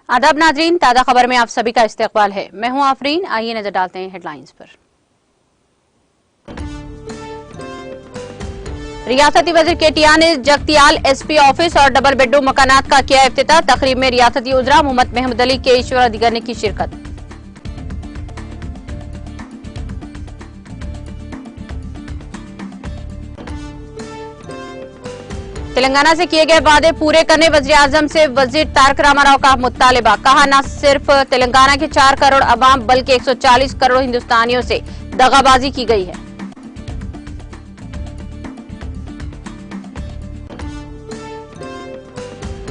आदाब नाजरीन, ताज़ा खबर में आप सभी का इस्तकबाल है। मैं हूं आफरीन। आइए नजर डालते हैं हेडलाइंस पर। रियासती वजीर केटीआर ने जगतियाल एसपी ऑफिस और डबल बेडरूम मकानात का किया इफ्तिताह। तकरीब में रियासती उजरा मोहम्मद महमूद अली के ईश्वर दिगर ने की शिरकत। तेलंगाना से किए गए वादे पूरे करने वजीर आजम से वजीर तारक रामाराव का मुतालिबा। कहा, न सिर्फ तेलंगाना के 4 करोड़ अवाम बल्कि 140 करोड़ हिंदुस्तानियों से दगाबाजी की गई है।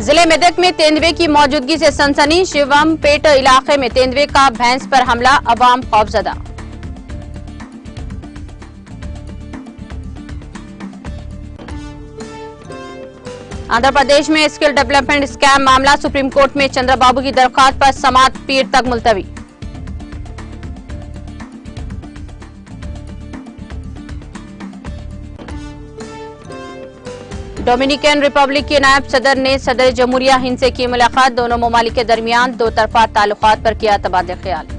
जिले मेदक में तेंदुए की मौजूदगी से सनसनी। शिवमपेट इलाके में तेंदुए का भैंस पर हमला, अवाम खौफजदा। आंध्र प्रदेश में स्किल डेवलपमेंट स्कैम मामला, सुप्रीम कोर्ट में चंद्रबाबू की दरख्वास्त पर समाअत पीर तक मुलतवी। डोमिनिकन रिपब्लिक के नायब सदर ने सदर जमहूरिया हिंद से की मुलाकात। दोनों ममालिक के दरमियान दो तरफा ताल्लुकात पर किया तबादला ख्याल।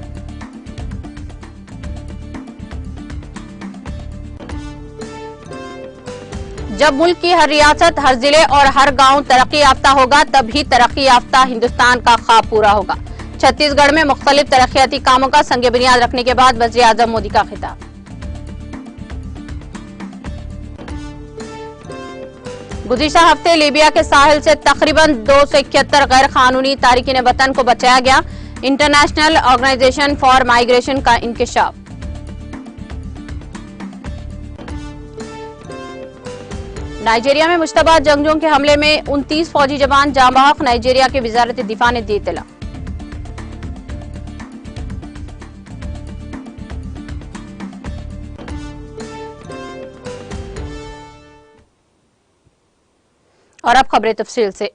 जब मुल्क की हर रियासत, हर जिले और हर गांव तरक्की याफ्ता होगा, तभी तरक्की याफ्ता हिंदुस्तान का ख्वाब पूरा होगा। छत्तीसगढ़ में मुख्तलिफ तरक्याती कामों का संग बुनियाद रखने के बाद वज़ीर आज़म मोदी का खिताब। गुज़िश्ता हफ्ते लीबिया के साहिल से तकरीबन 271 गैर कानूनी तारिकीन वतन को बचाया गया। इंटरनेशनल ऑर्गेनाइजेशन फॉर माइग्रेशन का इंकशाफ। नाइजीरिया में मुश्तबा जंगजुओं के हमले में 29 फौजी जवान जाँ बहक। नाइजीरिया की वजारत दिफा ने दी इत्तला। और अब खबरें तफसील से।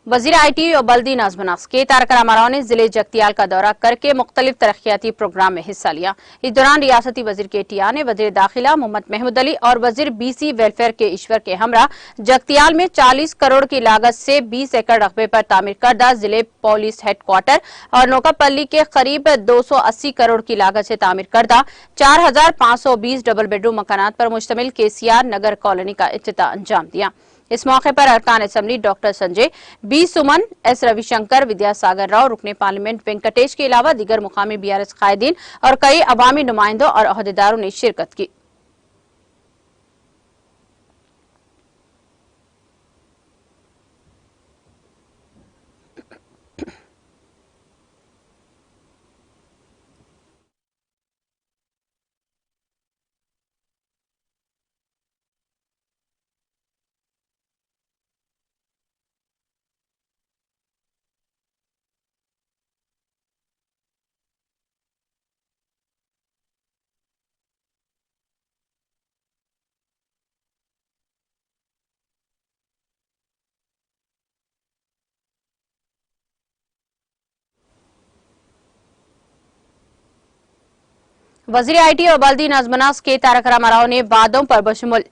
वजीर आईटी और बल्दी नज़्म नफ्स के तारक रामाराव ने जिले जगतियाल का दौरा करके मुख्तलिफ तरक्याती प्रोग्राम में हिस्सा लिया। इस दौरान रियासती वजीर केटीआर ने वजीर दाखिला मोहम्मद महमूद अली और वजीर बीसी वेलफेयर के ईश्वर के हमरा जगतियाल में 40 करोड़ की लागत से 20 एकड़ रकबे पर तामीर करदा जिले पुलिस हेडक्वार्टर और नौकापल्ली के करीब 280 करोड़ की लागत से तामीर करदा 4520 डबल बेडरूम मकानात पर मुश्तमिल केसीआर नगर कॉलोनी का इफ्तिताह अंजाम दिया। इस मौके पर अरकान असेंबली डॉक्टर संजय, बी सुमन, एस रविशंकर, विद्यासागर राव, रुकने पार्लियामेंट वेंकटेश के अलावा दीगर मुकामी बीआरएस कायदीन और कई अवामी नुमाइंदों और अहदेदारों ने शिरकत की। वजीर आईटी और बल्दी नज़्म नफ्स के तारक रामाराव ने वादों पर बशमुल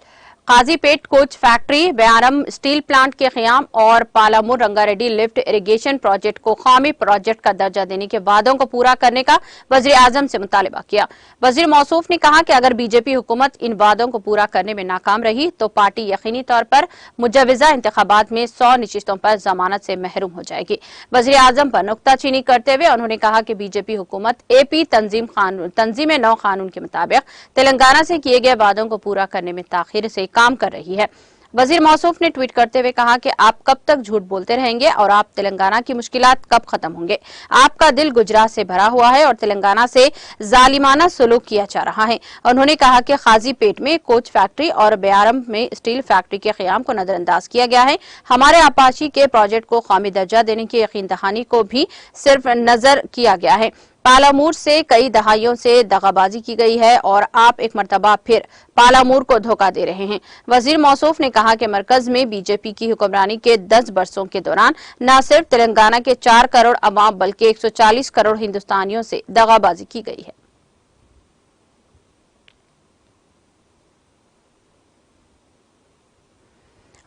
Kazipet coach factory, Bayyaram steel plant के क़याम और Palamuru Rangareddy lift irrigation project को कौमी प्रोजेक्ट का दर्जा देने के वादों को पूरा करने का वजीर आजम से मुतालिबा किया। वजीर मौसूफ ने कहा कि अगर बीजेपी हुकूमत इन वादों को पूरा करने में नाकाम रही तो पार्टी यकीनी तौर पर मुजवजा इंतखाबात में 100 नशिस्तों पर जमानत से महरूम हो जाएगी। वजीर आजम पर नुक्ताचीनी करते हुए उन्होंने कहा कि बीजेपी हुकूमत एपी तंजीम नौ कानून के मुताबिक तेलंगाना से किए गए वादों को पूरा करने में ताखीर से काम कर रही है। वजीर मौसूफ ने ट्वीट करते हुए कहा कि आप कब तक झूठ बोलते रहेंगे और आप तेलंगाना की मुश्किलात कब खत्म होंगे। आपका दिल गुजरात से भरा हुआ है और तेलंगाना से जालिमाना सलूक किया जा रहा है। उन्होंने कहा कि काजीपेट में कोच फैक्ट्री और बयारम में स्टील फैक्ट्री के क़याम को नजरअंदाज किया गया है। हमारे आपाची के प्रोजेक्ट को कौमी दर्जा देने की यकीन दहानी को भी सिर्फ नजर किया गया है। पालामूर से कई दहाइयों से दगाबाजी की गई है और आप एक मरतबा फिर पालामूर को धोखा दे रहे हैं। वजीर मौसूफ ने कहा कि मरकज में बीजेपी की हुक्मरानी के 10 बरसों के दौरान न सिर्फ तेलंगाना के 4 करोड़ अवाम बल्कि 140 करोड़ हिंदुस्तानियों से दगाबाजी की गई है।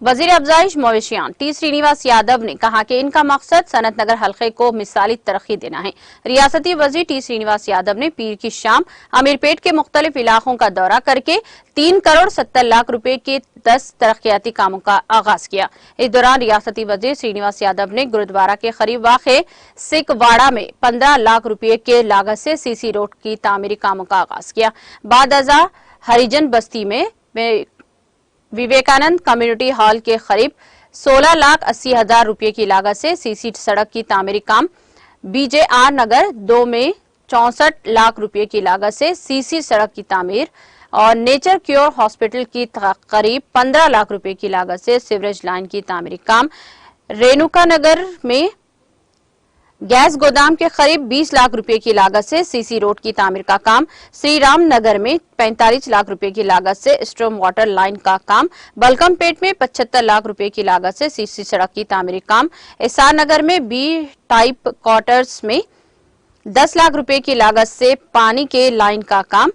वजीर अफजाइश मवेशियान टी श्रीनिवास यादव ने कहा कि इनका मकसद सनत नगर हल्के को मिसाली तरक्की देना है। रियासती वजीर टी श्रीनिवास यादव ने पीर की शाम अमीरपेट के मुख्तलिफ इलाकों का दौरा करके 3 करोड़ 70 लाख रुपए के 10 तरक्याती कामों का आगाज किया। इस दौरान रियासती वजीर श्रीनिवास यादव ने गुरुद्वारा के करीब वाक़े सिकवाड़ा में 15 लाख रुपए के लागत से सीसी रोड की तामीरी कामों का आगाज किया। बाद अज़ा हरिजन बस्ती में विवेकानंद कम्युनिटी हॉल के करीब 16,80,000 रुपए की लागत से सीसी सड़क की तामीरी काम, बीजेआर नगर 2 में 64 लाख रुपए की लागत से सीसी सड़क की तामीर और नेचर क्योर हॉस्पिटल की करीब 15 लाख रुपए की लागत से सीवरेज लाइन की तामीरी काम, रेणुका नगर में गैस गोदाम के करीब 20 लाख रुपए की लागत से सीसी रोड की तामीर का काम, श्री राम नगर में 45 लाख रुपए की लागत से स्ट्रॉम वाटर लाइन का काम, बलकमपेट में 75 लाख रुपए की लागत से सीसी सड़क की तामीरी काम, एसआर नगर में बी टाइप क्वार्टर्स में 10 लाख रुपए की लागत से पानी के लाइन का काम,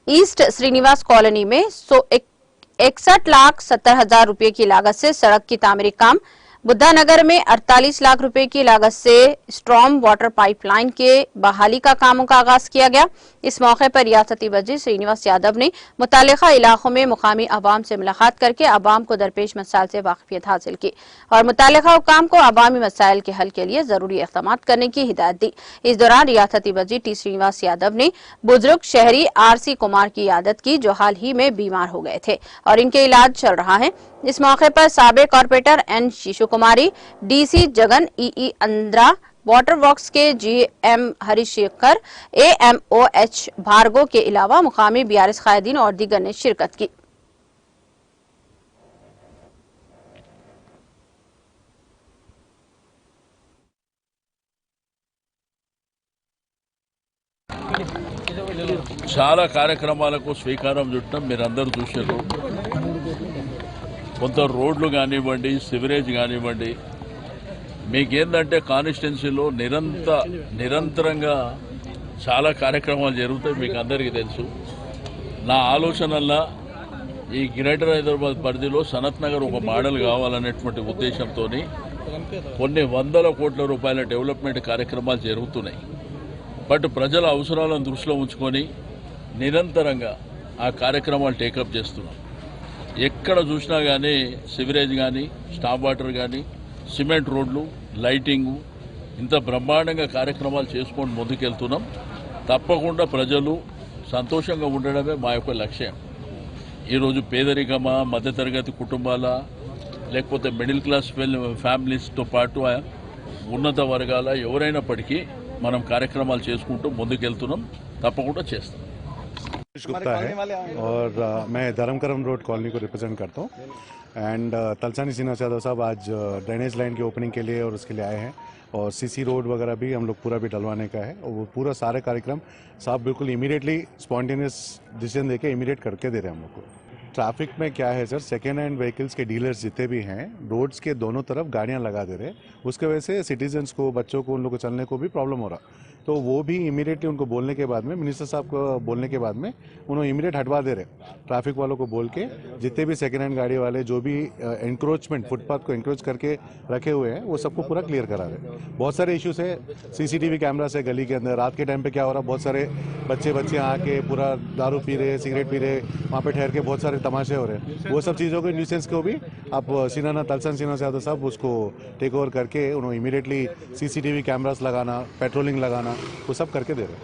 ईस्ट श्रीनिवास कॉलोनी में 61,70,000 रुपए की लागत से सड़क की तामीरी काम, बुद्धा नगर में 48 लाख रुपए की लागत से स्ट्रॉम वाटर पाइपलाइन के बहाली का कामों का आगाज किया गया। इस मौके पर रियासती वजीर श्रीनिवास यादव ने मुतालिका इलाकों में मुकामी अवाम से मुलाकात करके अवाम को दरपेश मसाइल से वाकिफियत हासिल की और मुतालिका हुकाम को अवामी मसाइल के हल के लिए जरूरी इक़दाम करने की हिदायत दी। इस दौरान रियासती वजीर टी श्रीनिवास यादव ने बुजुर्ग शहरी आरसी कुमार की यादत की, जो हाल ही में बीमार हो गए थे और इनके इलाज चल रहा है। इस मौके पर साबिक कॉर्पोरेटर एन शिशु कुमारी, डीसी जगन ई अंद्रा, वाटर वर्क्स के जीएम हरिशेखर, एएमओएच भार्गो के अलावा मुकामी बीआरएस कायदीन और दीगर ने शिरकत की। చాలా కార్యక్రమాలకు శ్రీకారం చుట్టడం మీరందరూ చూశారు. కొంత రోడ్లు కానివ్వండి, సివరేజ్ కానివ్వండి, మీకేందంటే కాన్స్టిట్యున్సీలో నిరంతరంగా చాలా కార్యక్రమాలు జరుగుతాయి, మీకు అందరికీ తెలుసు. నా ఆలోచనల్లా ఈ గ్రేటర్ హైదరాబాద్ పరిధిలో సనత్ నగర్ ఒక మోడల్ కావాలనేటువంటి ఉద్దేశంతో కొన్ని వందల కోట్ల రూపాయల డెవలప్మెంట్ కార్యక్రమాలు జరుగుతున్నాయి. బట్ ప్రజల అవసరాలను దృష్టిలో ఉంచుకొని నిరంతరంగా ఆ కార్యక్రమాలు టేకప్ చేస్తున్నాం. ఎక్కడ చూసినా కానీ సివరేజ్ కానీ, స్టాప్ వాటర్ కానీ, సిమెంట్ రోడ్లు, లైటింగు, ఇంత బ్రహ్మాండంగా కార్యక్రమాలు చేసుకొని ముందుకెళ్తున్నాం. తప్పకుండా ప్రజలు సంతోషంగా ఉండడమే మా యొక్క లక్ష్యం. ఈరోజు పేదరికమా, మధ్యతరగతి కుటుంబాల, లేకపోతే మిడిల్ క్లాస్ ఫ్యామిలీస్తో పాటు ఉన్నత వర్గాల ఎవరైనప్పటికీ మనం కార్యక్రమాలు చేసుకుంటూ ముందుకెళ్తున్నాం, తప్పకుండా చేస్తాం. गुप्ता है और मैं धर्मकरम रोड कॉलोनी को रिप्रेजेंट करता हूँ एंड तलसानी श्रीनिवास यादव साहब आज ड्रेनेज लाइन की ओपनिंग के लिए और उसके लिए आए हैं और सीसी रोड वगैरह भी हम लोग पूरा भी डलवाने का है और वो पूरा सारे कार्यक्रम साहब बिल्कुल इमीडिएटली स्पॉन्टेनियस डिसीजन देके इमीडिएट करके दे रहे हैं हम लोग को. ट्रैफिक में क्या है सर, सेकेंड हैंड व्हीकल्स के डीलर्स जितने भी हैं रोड्स के दोनों तरफ गाड़ियां लगा दे रहे हैं. उसके वजह से सिटीजन्स को, बच्चों को, उन लोग को चलने को भी प्रॉब्लम हो रहा. तो वो भी इमीडिएटली उनको बोलने के बाद में, मिनिस्टर साहब को बोलने के बाद में उन्होंने इमीडिएट हटवा दे रहे. ट्रैफिक वालों को बोल के जितने भी सेकेंड हैंड गाड़ी वाले जो भी इंक्रोचमेंट, फुटपाथ को इंक्रोच करके रखे हुए हैं वो सबको पूरा क्लियर करा रहे. बहुत सारे इश्यूज है, सीसीटीवी कैमरा से गली के अंदर रात के टाइम पे क्या हो रहा, बहुत सारे बच्चे आके पूरा दारू पी रहे, सिगरेट पी रहे, वहाँ पे ठहर के बहुत सारे तमाशे हो रहे हैं. वो सब चीज़ों के न्यूसेंस को भी आप तलसन श्रीनिवास यादव साहब उसको टेक ओवर करके उन्होंने इमीडिएटली सीसीटीवी कैमरास लगाना, पेट्रोलिंग लगाना, वो सब करके दे रहे हैं.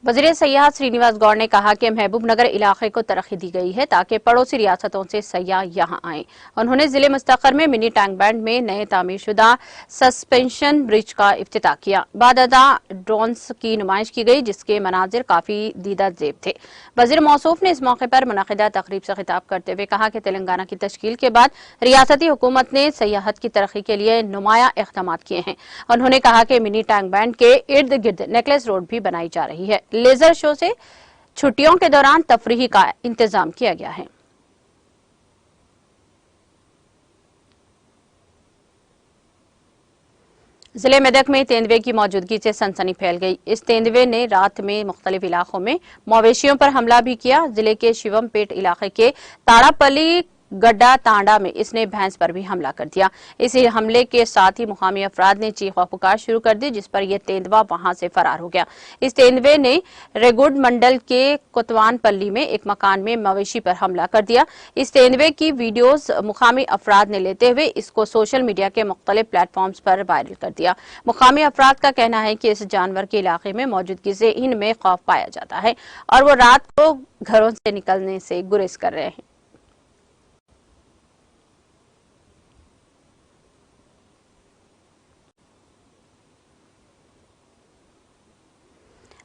वज़ीर सयाहत श्रीनिवास गौड़ ने कहा कि महबूब नगर इलाके को तरक्की दी गई है ताकि पड़ोसी रियासतों से सयाह यहां आएं. उन्होंने जिले मुस्तकर में मिनी टैंक बैंड में नए तामीरशुदा सस्पेंशन ब्रिज का इफ्तिताह किया. बाद अदा ड्रोन्स की नुमाइश की गई जिसके मनाजिर काफी दीदा जेब थे. वज़ीर मौसूफ ने इस मौके पर मुनक़िदा तकरीब से खिताब करते हुए कहा कि तेलंगाना की तश्कील के बाद रियासती हुकूमत ने सयाहत की तरक्की के लिए नुमाया इक़दाम किए हैं. उन्होंने कहा कि मिनी टैंक बैंड के इर्द गिर्द नेकलेस रोड भी बनाई जा रही है. लेजर शो से छुट्टियों के दौरान तफरीही का इंतजाम किया गया है. जिले मेदक में तेंदुए की मौजूदगी से सनसनी फैल गई। इस तेंदुए ने रात में मुख्तलिफ इलाकों में मवेशियों पर हमला भी किया। जिले के शिवमपेट इलाके के ताड़ापल्ली गड्ढा तांडा में इसने भैंस पर भी हमला कर दिया। इस हमले के साथ ही मुकामी अफराद ने चीख व पुकार शुरू कर दी, जिस पर यह तेंदुआ वहां से फरार हो गया। इस तेंदुए ने रेगुड मंडल के कुतवानपल्ली में एक मकान में मवेशी पर हमला कर दिया। इस तेंदुए की वीडियोस मुकामी अफराद ने लेते हुए इसको सोशल मीडिया के मुख्तलिफ प्लेटफॉर्म्स पर वायरल कर दिया। मुकामी अफराद का कहना है कि इस जानवर के इलाके में मौजूदगी से इनमें खौफ पाया जाता है और वो रात को घरों से निकलने से गुरेज कर रहे हैं।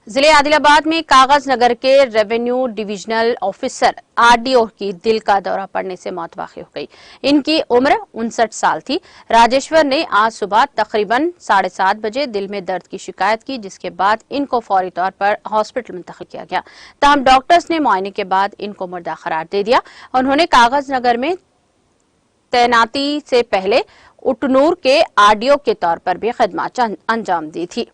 जिले आदिलाबाद में कागज नगर के रेवेन्यू डिविजनल ऑफिसर आरडीओ की दिल का दौरा पड़ने से मौत वाक़ई हो गई। इनकी उम्र 59 साल थी। राजेश्वर ने आज सुबह तकरीबन 7:30 बजे दिल में दर्द की शिकायत की, जिसके बाद इनको फौरी तौर पर हॉस्पिटल मुंतकिल किया गया। ताहम डॉक्टर्स ने मुआयने के बाद इनको मुर्दा करार दे दिया। उन्होंने कागज नगर में तैनाती से पहले उटनूर के आरडीओ के तौर पर भी खिदमत अंजाम दी थी।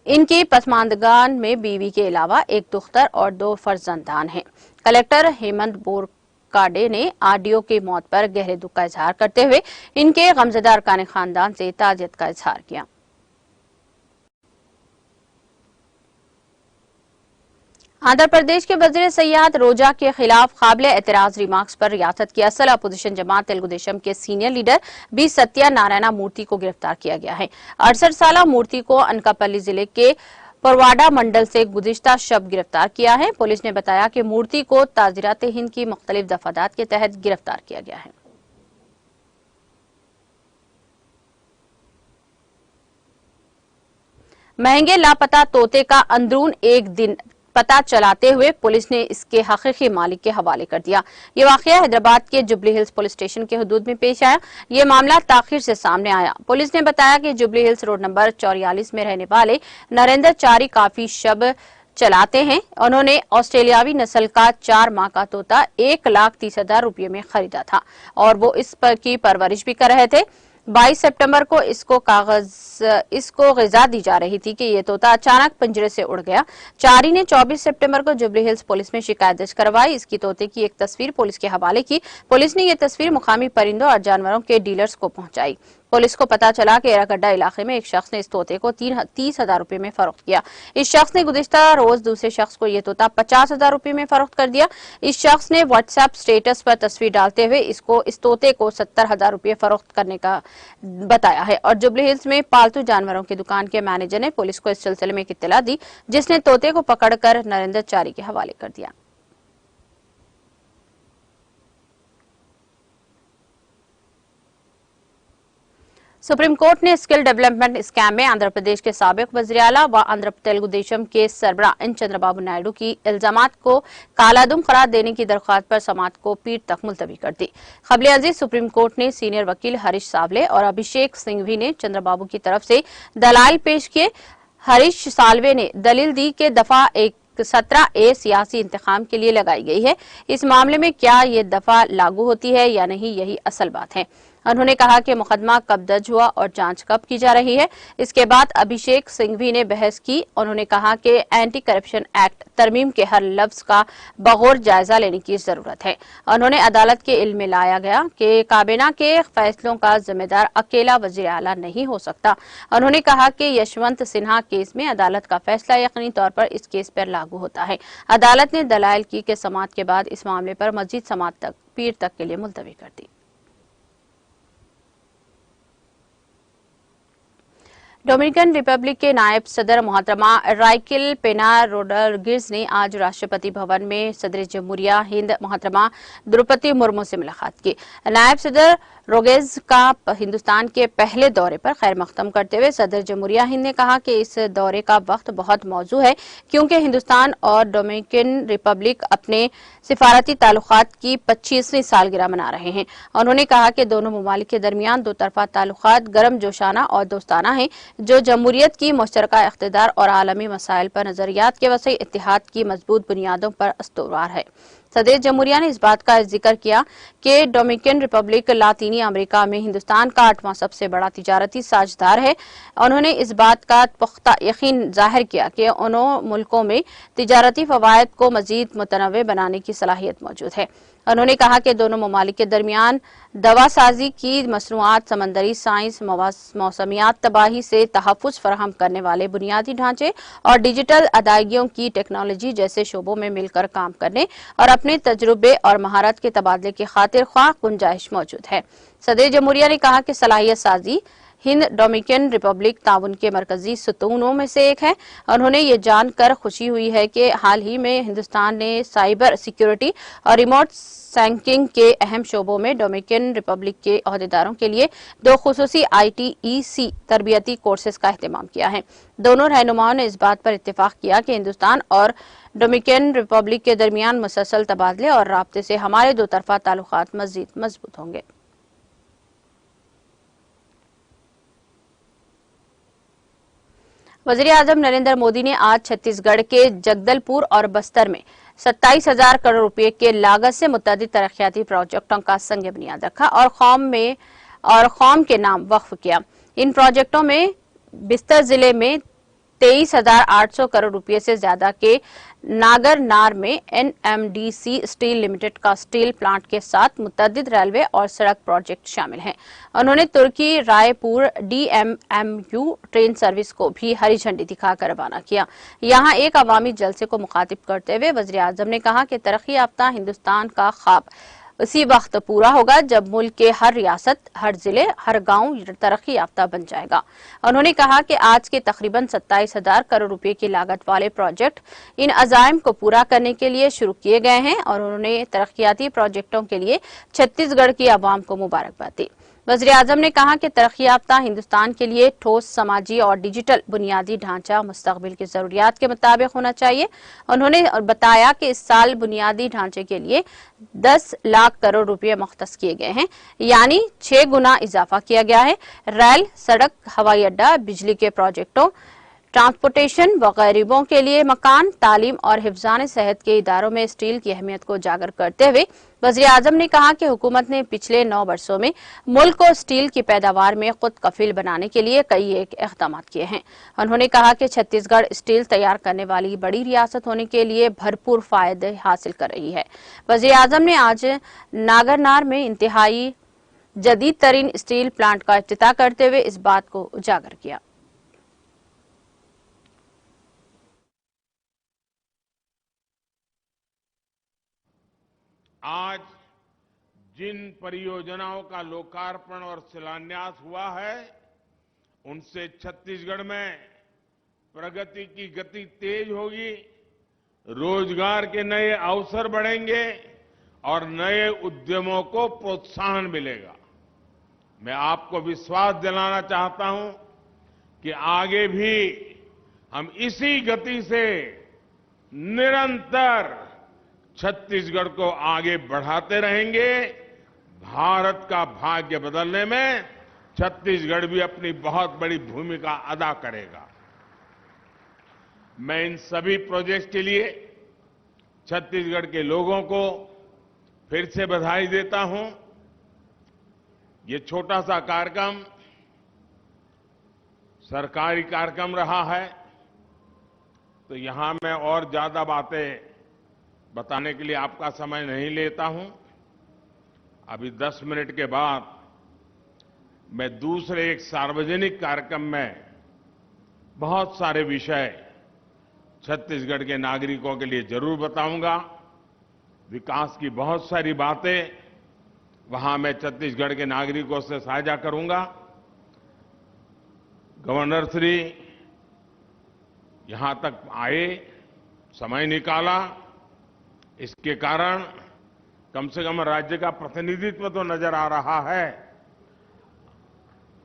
इनकी पसमानदगान में बीवी के अलावा एक दुख्तर और 2 फर्जंदान हैं। कलेक्टर हेमंत बोरकाडे ने आरडीओ की मौत पर गहरे दुख का इजहार करते हुए इनके गमज़दा अरकान खानदान से ताज़ियत का इजहार किया। आंध्र प्रदेश के वज़ीर सयाहत रोजा के खिलाफ काबिल एतराज रिमार्क्स पर रियासत की असल अपोजिशन जमात तेलुगु देशम के senior leader B Satya Narayana Murthy को गिरफ्तार किया गया है। 68 साल मूर्ति को अनकापल्ली जिले के परवाडा मंडल से गुज़िश्ता शब गिरफ्तार किया है। पुलिस ने बताया कि मूर्ति को ताज़ीरात हिंद की मुख्तलिफ दफादात के तहत गिरफ्तार किया गया है। महंगे लापता तोते का अंदरून एक दिन पता चलाते हुए पुलिस ने इसके हकीकी मालिक के हवाले कर दिया। ये वाकया हैदराबाद के जुबली हिल्स पुलिस स्टेशन के हदूद में पेश आया। ये मामला ताखिर से सामने आया। पुलिस ने बताया कि जुबली हिल्स रोड नंबर 44 में रहने वाले नरेंद्र चारी काफी शब चलाते हैं। उन्होंने ऑस्ट्रेलियावी नस्ल का 4 माह का तोता 1,30,000 रुपये में खरीदा था और वो इस पर की परवरिश भी कर रहे थे। 22 सितंबर को इसको ग़िज़ा दी जा रही थी कि ये तोता अचानक पिंजरे से उड़ गया। चारी ने 24 सितंबर को जुबली हिल्स पुलिस में शिकायत दर्ज करवाई। इसकी तोते की एक तस्वीर पुलिस के हवाले की। पुलिस ने ये तस्वीर मुकामी परिंदों और जानवरों के डीलर्स को पहुंचाई। पुलिस को पता चला कि एरागड्डा इलाके में एक शख्स ने इस तोते को 30,000 रुपये में फरोख्त किया। इस शख्स ने गुज़िश्ता रोज दूसरे शख्स को यह तोता 50,000 रुपये में फरोख्त कर दिया। इस शख्स ने व्हाट्सएप स्टेटस पर तस्वीर डालते हुए इस तोते को 70,000 रुपये फरोख्त करने का बताया है और जुबली हिल्स में पालतू जानवरों की दुकान के मैनेजर ने पुलिस को इस सिलसिले में एक इत्तला दी, जिसने तोते को पकड़कर नरेंद्र चारी के हवाले कर दिया। सुप्रीम कोर्ट ने स्किल डेवलपमेंट स्कैम में आंध्र प्रदेश के साबिक वज़ीर आला व आंध्र तेलुगु देशम के सरबरा एन चंद्रबाबू नायडू की इल्जामात को कालादुम करार देने की दरख्वास्त पर समाअत को पीर तक मुलतवी कर दी। क़ब्ल अज़ीज़ सुप्रीम कोर्ट ने सीनियर वकील हरीश सावले और अभिषेक सिंघवी ने चंद्रबाबू की तरफ से दलाइल पेश किए। हरीश साल्वे ने दलील दी कि दफा 17A सियासी इंतखाम के लिए लगाई गई है। इस मामले में क्या ये दफा लागू होती है या नहीं, यही असल बात है। उन्होंने कहा कि मुकदमा कब दर्ज हुआ और जांच कब की जा रही है। इसके बाद अभिषेक सिंघवी ने बहस की। उन्होंने कहा कि एंटी करप्शन एक्ट तरमीम के हर लफ्ज का बगौर जायजा लेने की जरूरत है। उन्होंने अदालत के इल्म में लाया गया कि काबीना के फैसलों का जिम्मेदार अकेला वज़ीर आला नहीं हो सकता। उन्होंने कहा कि यशवंत सिन्हा केस में अदालत का फैसला यकीनी तौर पर इस केस पर लागू होता है। अदालत ने दलाइल की के समाअत के बाद इस मामले पर मजीद समाअत तक पीर तक के लिए मुलतवी कर दी। डोमिनिकन रिपब्लिक के नायब सदर मोहतरमा राइकिल पेना रोड्रिग्ज़ ने आज राष्ट्रपति भवन में सदर जमहूरिया हिंद मोहतरमा द्रौपदी मुर्मू से मुलाकात की। नायब सदर रोड्रिग्ज़ का हिंदुस्तान के पहले दौरे पर खैर मकदम करते हुए सदर जमहूरिया हिंद ने कहा कि इस दौरे का वक्त बहुत मौजू है, क्योंकि हिंदुस्तान और डोमिनिकन रिपब्लिक अपने सिफारती ताल्लुकात की 25वीं सालगिरह मना रहे हैं। उन्होंने कहा कि दोनों ममालिक के दरमियान दो तरफा ताल्लुकात गर्म जोशाना और दोस्ताना हैं, जो जमहूरियत की मुश्तरका इख्तिदार और आलमी मसाइल पर नजरियात के वसी इत्तिहाद की मजबूत बुनियादों पर अस्तवार है। सदर जमहूरिया ने इस बात का जिक्र किया कि डोमिनिकन रिपब्लिक लातीनी अमेरिका में हिंदुस्तान का 8वां सबसे बड़ा तिजारती साझेदार है। उन्होंने इस बात का पुख्ता यकीन जाहिर किया कि उन मुल्कों में तिजारती फवायद को मजीद मुतनव्वे बनाने की सलाहियत मौजूद है। उन्होंने कहा कि दोनों ममालिक के दरमियान दवासाजी की मसनूआत, समंदरी साइंस, मौसमियात तबाही से तहफ़्फ़ुज़ फराहम करने वाले बुनियादी ढांचे और डिजिटल अदायगियों की टेक्नोलॉजी जैसे शोबों में मिलकर काम करने और अपने तजुर्बे और महारत के तबादले की खातिर ख्वाह गुंजाइश मौजूद है। सदर जमहूरिया ने कहा कि सलाहियत साजी हिंद डोमिनिकन रिपब्लिक ताउन के मरकजी सतूनों में से एक है। उन्होंने ये जानकर खुशी हुई है कि हाल ही में हिंदुस्तान ने साइबर सिक्योरिटी और रिमोट सैंकिंग के अहम शोबों में डोमिनिकन रिपब्लिक के अहदेदारों के लिए 2 खुसूसी ITEC तरबियती कोर्सेज का एहतमाम किया है। दोनों रहनुमाओं ने इस बात पर इत्तेफाक किया कि हिंदुस्तान और डोमिनिकन रिपब्लिक के दरमियान मुसलसल तबादले और राब्ते से हमारे दो तरफा ताल्लुकात मजीद मजबूत होंगे। वज़ीर-ए-आज़म नरेंद्र मोदी ने आज छत्तीसगढ़ के जगदलपुर और बस्तर में 27,000 करोड़ रुपए के लागत से मुतअद्दिद तरक्याती प्रोजेक्टों का संग बुनियाद रखा और कौम के नाम वक्फ किया। इन प्रोजेक्टों में बिस्तर जिले में 23,800 करोड़ रुपए से ज्यादा के नागरनार में NMDC स्टील लिमिटेड का स्टील प्लांट के साथ मुतअद्दिद रेलवे और सड़क प्रोजेक्ट शामिल हैं। उन्होंने तुर्की रायपुर DMMU ट्रेन सर्विस को भी हरी झंडी दिखाकर रवाना किया। यहां एक अवामी जलसे को मुखातिब करते हुए वज़ीर आज़म ने कहा कि तरक्की याफ्ता हिंदुस्तान का ख्वाब उसी वक्त पूरा होगा जब मुल्क के हर रियासत, हर जिले, हर गांव तरक्की याफ्ता बन जाएगा। उन्होंने कहा कि आज के तकरीबन 27,000 करोड़ रुपए की लागत वाले प्रोजेक्ट इन अज़ाइम को पूरा करने के लिए शुरू किए गए हैं और उन्होंने तरक्याती प्रोजेक्टों के लिए छत्तीसगढ़ की आवाम को मुबारकबाद दी। वज़ीर आज़म ने कहा कि तरक्की याफ्ता हिंदुस्तान के लिए ठोस समाजी और डिजिटल बुनियादी ढांचा मुस्तकबिल की जरूरियात के मुताबिक होना चाहिए। उन्होंने बताया कि इस साल बुनियादी ढांचे के लिए 10 लाख करोड़ रुपए मुख्तस किए गए हैं, यानी 6 गुना इजाफा किया गया है। रेल, सड़क, हवाई अड्डा, बिजली के प्रोजेक्टों, ट्रांसपोर्टेशन व गरीबों के लिए मकान, तालीम और हिफ्ज़ान सेहत के इदारों में स्टील की अहमियत को उजागर करते हुए वज़ीर आज़म ने कहा कि हुकूमत ने पिछले 9 वर्षों में मुल्क को स्टील की पैदावार में खुद कफील बनाने के लिए कई एक इक़दाम किए हैं। उन्होंने कहा कि छत्तीसगढ़ स्टील तैयार करने वाली बड़ी रियासत होने के लिए भरपूर फायदे हासिल कर रही है। वज़ीर आज़म ने आज नागरनार में इंतहाई जदीद तरीन स्टील प्लांट का इफ्तिताह करते हुए इस बात को उजागर किया। आज जिन परियोजनाओं का लोकार्पण और शिलान्यास हुआ है, उनसे छत्तीसगढ़ में प्रगति की गति तेज होगी, रोजगार के नए अवसर बढ़ेंगे और नए उद्यमों को प्रोत्साहन मिलेगा। मैं आपको विश्वास दिलाना चाहता हूं कि आगे भी हम इसी गति से निरंतर छत्तीसगढ़ को आगे बढ़ाते रहेंगे। भारत का भाग्य बदलने में छत्तीसगढ़ भी अपनी बहुत बड़ी भूमिका अदा करेगा। मैं इन सभी प्रोजेक्ट्स के लिए छत्तीसगढ़ के लोगों को फिर से बधाई देता हूं। ये छोटा सा कार्यक्रम सरकारी कार्यक्रम रहा है, तो यहां मैं और ज्यादा बातें बताने के लिए आपका समय नहीं लेता हूं। अभी 10 मिनट के बाद मैं दूसरे एक सार्वजनिक कार्यक्रम में बहुत सारे विषय छत्तीसगढ़ के नागरिकों के लिए जरूर बताऊंगा। विकास की बहुत सारी बातें वहां मैं छत्तीसगढ़ के नागरिकों से साझा करूंगा। गवर्नर श्री यहां तक आए, समय निकाला, इसके कारण कम से कम राज्य का प्रतिनिधित्व तो नजर आ रहा है।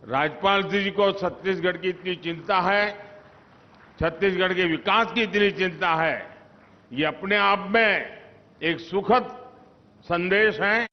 राज्यपाल जी को छत्तीसगढ़ की इतनी चिंता है, छत्तीसगढ़ के विकास की इतनी चिंता है, ये अपने आप में एक सुखद संदेश है।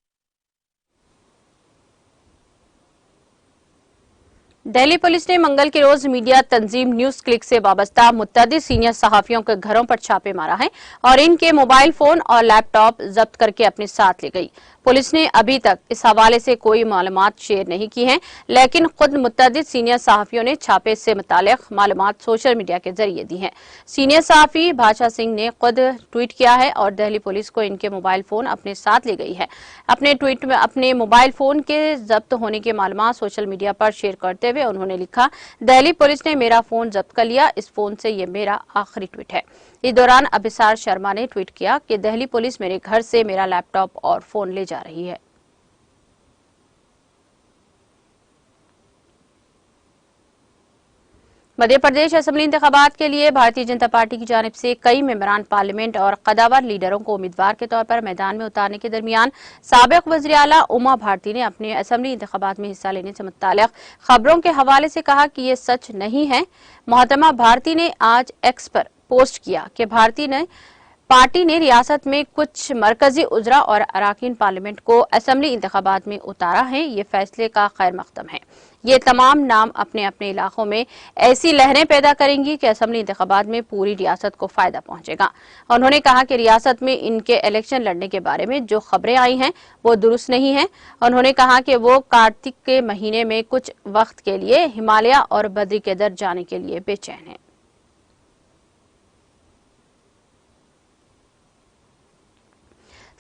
दिल्ली पुलिस ने मंगल के रोज मीडिया तंजीम न्यूज क्लिक से वाबस्ता मुत्तअद्दिद सीनियर सहाफियों के घरों पर छापे मारा है और इनके मोबाइल फोन और लैपटॉप जब्त करके अपने साथ ले गई। पुलिस ने अभी तक इस हवाले से कोई मालूमात शेयर नहीं की हैं, लेकिन खुद मुत्तअद्दिद सीनियर सहाफियों ने छापे से मुतालिक मालूमात सोशल मीडिया के जरिए दी हैं। सीनियर सहाफी भाषा सिंह ने खुद ट्वीट किया है और दिल्ली पुलिस को इनके मोबाइल फोन अपने साथ ले गई है। अपने ट्वीट में अपने मोबाइल फोन के जब्त होने के मालूमात सोशल मीडिया पर शेयर करते हुए उन्होंने लिखा, दिल्ली पुलिस ने मेरा फोन जब्त कर लिया, इस फोन से ये मेरा आखिरी ट्वीट है। इस दौरान अभिसार शर्मा ने ट्वीट किया कि दिल्ली पुलिस मेरे घर से मेरा लैपटॉप और फोन ले जा रही है। मध्य प्रदेश असेंबली इंतखाबात के लिए भारतीय जनता पार्टी की जानिब से कई मेंबरान पार्लियामेंट और कदावर लीडरों को उम्मीदवार के तौर पर मैदान में उतारने के दरमियान साबिक वज़ीर आला उमा भारती ने अपने असेंबली इंतखाबात में हिस्सा लेने से मुताल्लिक खबरों के हवाले से कहा कि ये सच नहीं है। मोहतरमा भारती ने आज एक्स पर पोस्ट किया कि पार्टी ने रियासत में कुछ मरकजी उजरा और अराकीन पार्लियामेंट को असेंबली इंतखाबात में उतारा है। ये फैसले का खैर मकदम है। ये तमाम नाम अपने अपने इलाकों में ऐसी लहरें पैदा करेंगी कि असेंबली इंतखाबात में पूरी रियासत को फायदा पहुंचेगा। उन्होंने कहा कि रियासत में इनके इलेक्शन लड़ने के बारे में जो खबरें आई हैं वो दुरुस्त नहीं है। उन्होंने कहा कि वो कार्तिक के महीने में कुछ वक्त के लिए हिमालय और बद्री केदार जाने के लिए बेचैन है।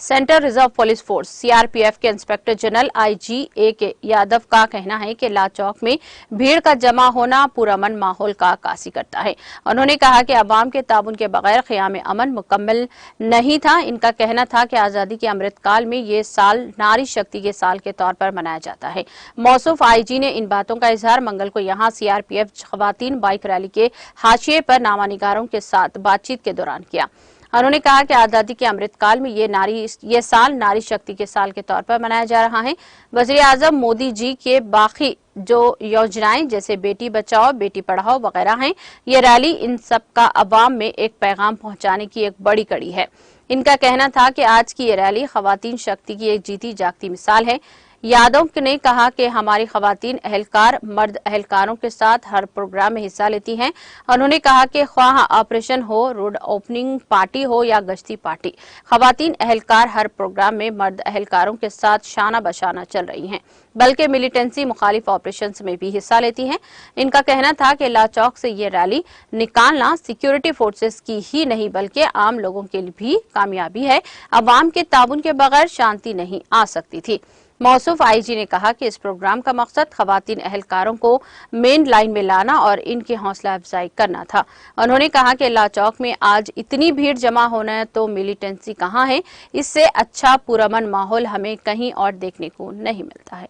Central reserve police force CRPF के इंस्पेक्टर जनरल आईजी ए यादव का कहना है कि लाल चौक में भीड़ का जमा होना पुरअमन माहौल का अक्कासी करता है। उन्होंने कहा कि अवाम के ताबुन के बगैर क़याम अमन मुकम्मल नहीं था। इनका कहना था कि आज़ादी के अमृतकाल में ये साल नारी शक्ति के साल के तौर पर मनाया जाता है। मौसूफ आईजी ने इन बातों का इजहार मंगल को यहाँ सीआरपीएफ खवातीन बाइक रैली के हाशिए पर नामानिगारों के साथ बातचीत के दौरान किया। उन्होंने कहा कि आजादी के अमृतकाल में ये साल नारी शक्ति के साल के तौर पर मनाया जा रहा है। वज़ीर आज़म मोदी जी के बाकी जो योजनाएं जैसे बेटी बचाओ बेटी पढ़ाओ वगैरह हैं, ये रैली इन सब का अवाम में एक पैगाम पहुंचाने की एक बड़ी कड़ी है। इनका कहना था कि आज की ये रैली खवातीन शक्ति की एक जीती जागती मिसाल है। यादव ने कहा कि हमारी खवातीन अहलकार मर्द अहलकारों के साथ हर प्रोग्राम में हिस्सा लेती हैं। उन्होंने कहा कि ख्वाह ऑपरेशन हो, रोड ओपनिंग पार्टी हो या गश्ती पार्टी, खवातीन अहलकार हर प्रोग्राम में मर्द अहलकारों के साथ शाना बशाना चल रही हैं, बल्कि मिलिटेंसी मुखालिफ ऑपरेशंस में भी हिस्सा लेती हैं। इनका कहना था कि लाल चौक से ये रैली निकालना सिक्योरिटी फोर्सेस की ही नहीं बल्कि आम लोगों के लिए भी कामयाबी है। अवाम के ताबुन के बगैर शांति नहीं आ सकती थी। मौसूफ आईजी ने कहा कि इस प्रोग्राम का मकसद खवातीन अहलकारों को मेन लाइन में लाना और इनकी हौसला अफजाई करना था। उन्होंने कहा कि लाल चौक में आज इतनी भीड़ जमा होना है तो मिलिटेंसी कहाँ है। इससे अच्छा पुरअमन माहौल हमें कहीं और देखने को नहीं मिलता है।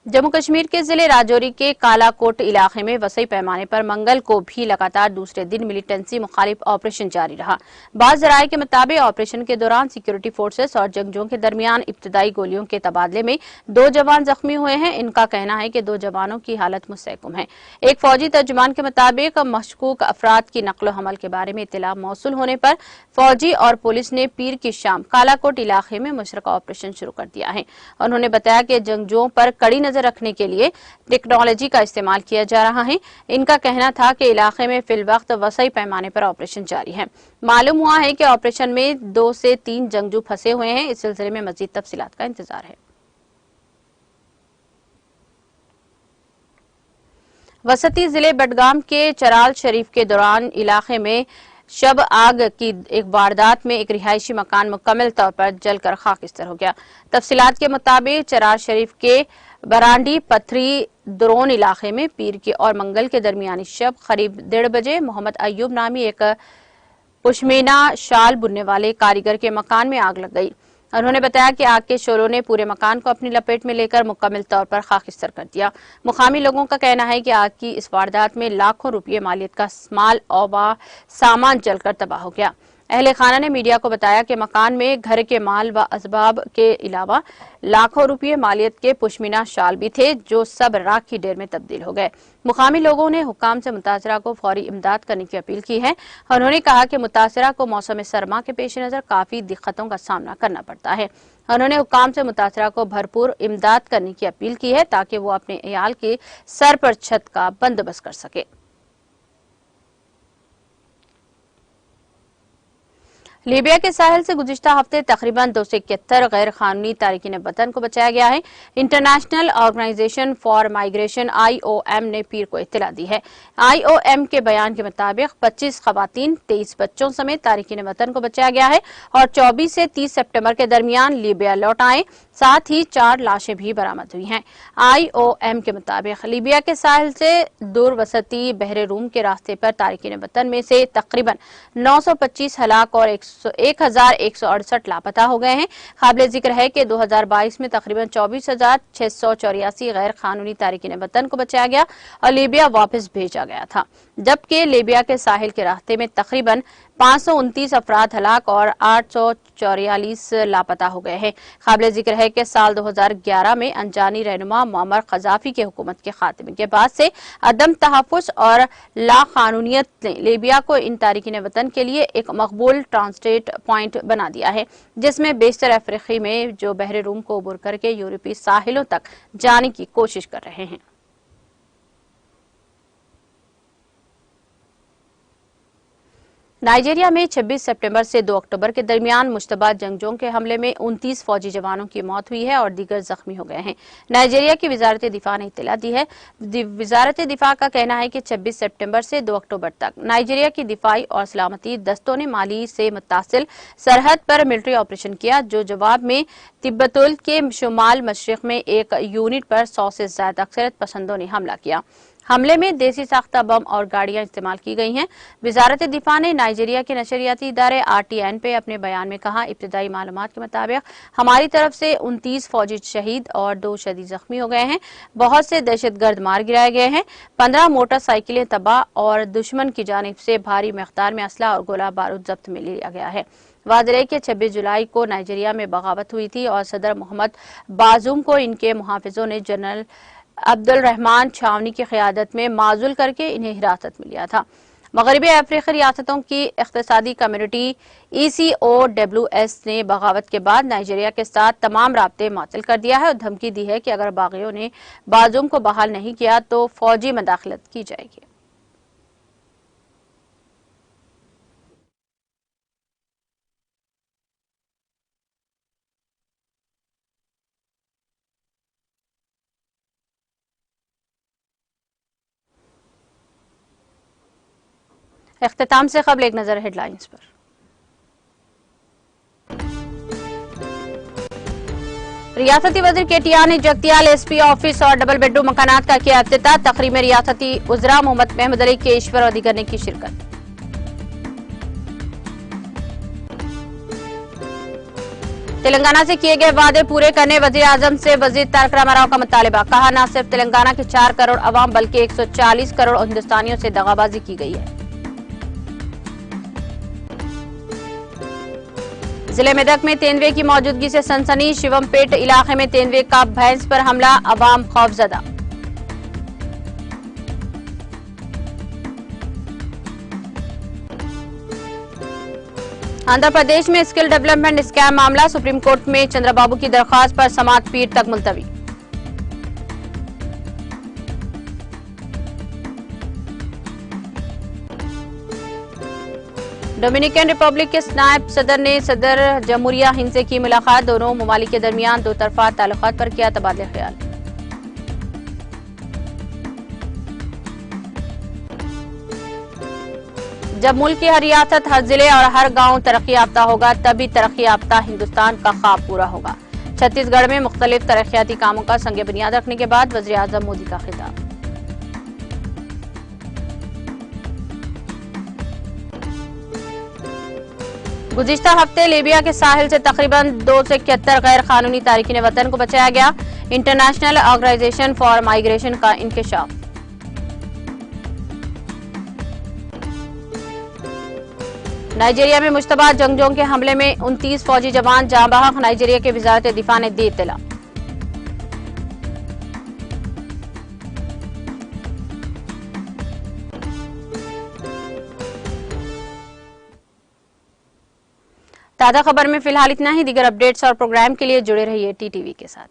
जम्मू कश्मीर के जिले राजौरी के कालाकोट इलाके में वसी पैमाने पर मंगल को भी लगातार दूसरे दिन मिलिटेंसी मुखालिफ ऑपरेशन जारी रहा। बाज़ ज़राए के मुताबिक ऑपरेशन के दौरान सिक्योरिटी फोर्सेस और जंगजुओं के दरमियान इब्तदाई गोलियों के तबादले में 2 जवान जख्मी हुए हैं। इनका कहना है कि 2 जवानों की हालत मुस्तहकम है। एक फौजी तर्जुमान के मुताबिक मशकूक अफराद की नकलो हमल के बारे में इत्तला मौसूल होने पर फौजी और पुलिस ने पीर की शाम कालाकोट इलाके में मुशतरका ऑपरेशन शुरू कर दिया है। उन्होंने बताया कि जंगजुओं पर कड़ी नजर रखने के लिए टेक्नोलॉजी का इस्तेमाल किया जा रहा है। इनका कहना था कि इलाके में फिल वक्त वसी पैमाने पर ऑपरेशन जारी है। मालूम हुआ है कि ऑपरेशन में 2 से 3 जंगजू फंसे हुए हैं। इस सिलसिले में मजीद तफसीलात का इंतजार है। वसती जिले बडगाम के चराल शरीफ के दौरान इलाके में शब आग की एक वारदात में एक रिहायशी मकान मुकम्मल तौर पर जलकर खाकिस्तर हो गया। तफसीलात के मुताबिक चराल शरीफ के बरांडी पथरी द्रोन इलाके में पीर के और मंगल के दरमियानी शब करीब 1:30 बजे मोहम्मद अयूब नामी एक पुश्मीना शाल बुनने वाले कारीगर के मकान में आग लग गई। उन्होंने बताया कि आग के शोलों ने पूरे मकान को अपनी लपेट में लेकर मुकम्मल तौर पर खाकिस्तर कर दिया। मुकामी लोगों का कहना है कि आग की इस वारदात में लाखों रुपये मालियत का माल और सामान जलकर तबाह हो गया। अहले खाना ने मीडिया को बताया कि मकान में घर के माल व असबाब के अलावा लाखों रुपये मालियत के पुश्मीना शाल भी थे, जो सब राख की ढेर में तब्दील हो गए। मुकामी लोगों ने हुक्काम से मुतासरा को फौरी इमदाद करने की अपील की है। उन्होंने कहा कि मुतासरा को मौसम सरमा के पेश नजर काफी दिक्कतों का सामना करना पड़ता है। उन्होंने हुक्काम से मुतासरा को भरपूर इमदाद करने की अपील की है ताकि वो अपने अयाल के सर पर छत का बंदोबस्त कर सके। लीबिया के साहिल से गुज़िश्ता हफ्ते तकरीबन 271 गैर कानूनी तारिकीन वतन को बचाया गया है। International Organization for Migration IOM ने पीर को इत्तला दी है। IOM के बयान के मुताबिक 25 खवातीन, 23 बच्चों समेत तारिकीन वतन को बचाया गया है और 24 से 30 सितंबर के दरमियान लीबिया लौट आए। साथ ही 4 लाशें भी बरामद हुई हैं। IOM के मुताबिक लीबिया के साहिल से दूर वसती बहरे रूम के रास्ते पर तारिकीन वतन में से तकरीबन 925 हलाक और 1168 लापता हो गए हैं। काबिल जिक्र है कि 2022 में तकरीबन 24,684 गैर कानूनी तारिकीन वतन को बचाया गया और लीबिया वापस भेजा गया था, जबकि लीबिया के साहिल के रास्ते में तकरीबन 529 अफराद हलाक और 844 लापता हो गए हैं। काबिल जिक्र है कि साल 2011 में अनजानी रहनुमा मुअम्मर कज़ाफी के हुकूमत के खात्मे के बाद से अदम तहफ़्फ़ुज़ और लाकानूनियत ने लीबिया को इन तारिकीन वतन के लिए एक मकबूल ट्रांसलेट पॉइंट बना दिया है, जिसमें बेशतर अफ्रीकी में जो बहरे रूम को अबूर करके यूरोपीय साहिलों तक जाने की कोशिश कर रहे हैं। नाइजीरिया में 26 सितंबर से 2 अक्टूबर के दरमियान मुश्तबा जंगजों के हमले में 29 फौजी जवानों की मौत हुई है और दीगर जख्मी हो गए हैं। नाइजीरिया की वजारत दिफा ने इत्तला दी है। वजारत दिफा का कहना है कि 26 सितंबर से 2 अक्टूबर तक नाइजीरिया की दिफाई और सलामती दस्तों ने माली से मुत्तासिल सरहद पर मिलिट्री ऑपरेशन किया, जो जवाब में तिब्बतुल के शुमाल मशरिक में एक यूनिट पर 100 से ज्यादा अक्सरियत पसंदों ने हमला किया। हमले में देसी साख्ता बम और गाड़ियां इस्तेमाल की गई हैं। वजारत दिफा ने नाइजीरिया के नशरियाती इदारे RTN पे अपने बयान में कहा, इब्तदाई मालूमात के मुताबिक हमारी तरफ से 29 फौजी शहीद और 2 शदीद जख्मी हो गए हैं। बहुत से दहशतगर्द मार गिराए गए हैं। 15 मोटरसाइकिलें तबाह और दुश्मन की जानिब से भारी मिकदार में असला और गोला बारूद जब्त में लिया गया है। वाज़ेह है कि 26 जुलाई को नाइजीरिया में बगावत हुई थी और सदर मोहम्मद बाजूम को इनके मुहाफिजों ने जनरल अब्दुल रहमान छावनी की क़यादत में माजूल करके इन्हें हिरासत में लिया था। मगरबी अफ्रीकी रियासतों की इक़्तिसादी कम्युनिटी ECOWS ने बगावत के बाद नाइजीरिया के साथ तमाम राब्ते मुअत्तल कर दिया है और धमकी दी है कि अगर बागियों ने बाजूम को बहाल नहीं किया तो फौजी मदाखलत की जाएगी। इख्तिताम से कबल एक नजर हेडलाइंस पर। रियासती वज़ीर KTR ने जगतियाल SP ऑफिस और डबल बेडरूम मकानात का किया इफ्तिताह। तकरीब में रियासती उज़रा मोहम्मद महमूद अली केशवर और दीगर ने की शिरकत। तेलंगाना से किए गए वादे पूरे करने वज़ीर आज़म से वज़ीर तारक रामाराव का मुतालिबा। कहा, न सिर्फ तेलंगाना के 4 करोड़ अवाम बल्कि 140 करोड़ हिंदुस्तानियों से दगाबाजी की गई है। जिले मेदक में तेंदुए की मौजूदगी से सनसनी। शिवमपेट इलाके में तेंदुए का भैंस पर हमला, अवाम खौफजदा। आंध्र प्रदेश में स्किल डेवलपमेंट स्कैम मामला। सुप्रीम कोर्ट में चंद्रबाबू की दरख्वास्त पर समाअत पीर तक मुलतवी। डोमिनिकन रिपब्लिक के नायब सदर ने सदर जमहूरिया हिंद से की मुलाकात। दोनों ममालिक के दरमियान 2 तरफा ताल्लुकात पर किया तबादला ख्याल। जब मुल्क की हर रियासत, हर जिले और हर गांव तरक्की याफ्ता होगा, तभी तरक्की याफ्ता हिंदुस्तान का ख्वाब पूरा होगा। छत्तीसगढ़ में मुख्तलिफ तरक्याती कामों का संग बुनियाद रखने के बाद वज़ीर आज़म मोदी का खिताब। गुज़िश्ता हफ्ते लीबिया के साहिल से तकरीबन 271 गैर कानूनी तारिकीन वतन को बचाया गया। इंटरनेशनल ऑर्गेनाइजेशन फॉर माइग्रेशन का इंकशाफ। नाइजीरिया में मुश्तबा जंगजों के हमले में 29 फौजी जवान जाँ बहक, नाइजीरिया के वजारत दिफा ने दी इत्तला। ताज़ा खबर में फिलहाल इतना ही। दीगर अपडेट्स और प्रोग्राम के लिए जुड़े रहिए टीटीवी के साथ।